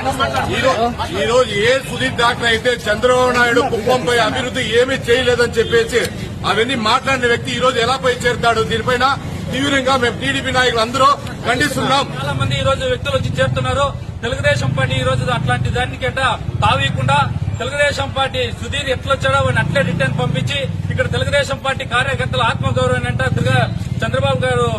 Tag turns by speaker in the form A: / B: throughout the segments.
A: ఈ రోజు ఏ సుధీర్ డాక్టర్ అయితే చంద్రబాబు నాయుడు కుప్పంపై అభివృద్ధి ఏమీ చేయలేదని చెప్పేసి అవన్నీ మాట్లాడిన వ్యక్తి ఈ రోజు ఎలా పోయి చేరుతాడు? దీనిపైన తీవ్రంగా మేము టీడీపీ నాయకులు అందరూ ఖండిస్తున్నాం.
B: చాలా మంది ఈ రోజు వ్యక్తులు వచ్చి చేరుతున్నారు. తెలుగుదేశం పార్టీ ఈ రోజు అట్లాంటి దానికేట తావీయకుండా తెలుగుదేశం పార్టీ సుధీర్ ఎట్లొచ్చాడో వాడిని అట్లే రిటర్న్ పంపించి ఇక్కడ తెలుగుదేశం పార్టీ కార్యకర్తల ఆత్మగౌరవం అంటే చంద్రబాబు గారు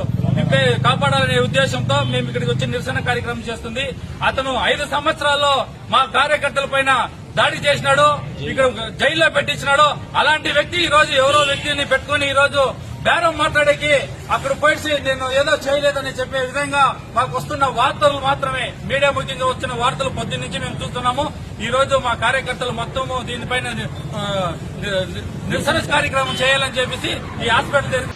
B: కాపాడాలనే ఉద్దేశంతో మేము ఇక్కడికి వచ్చి నిరసన కార్యక్రమం చేస్తుంది. అతను 5 సంవత్సరాల్లో మా కార్యకర్తల పైన దాడి చేసినాడు, ఇక్కడ జైల్లో పెట్టించినాడు. అలాంటి వ్యక్తి ఈ రోజు ఎవరో వ్యక్తిని పెట్టుకుని ఈ రోజు బేరం మాట్లాడేకి అక్కడ పోయి నేను ఏదో చేయలేదని చెప్పే విధంగా మాకు వస్తున్న వార్తలు మాత్రమే, మీడియా ముఖ్యంగా వచ్చిన వార్తలు పొద్దున్న నుంచి మేము చూస్తున్నాము. ఈ రోజు మా కార్యకర్తలు మొత్తము దీనిపైన నిరసన కార్యక్రమం చేయాలని చెప్పేసి ఈ హాస్పిటల్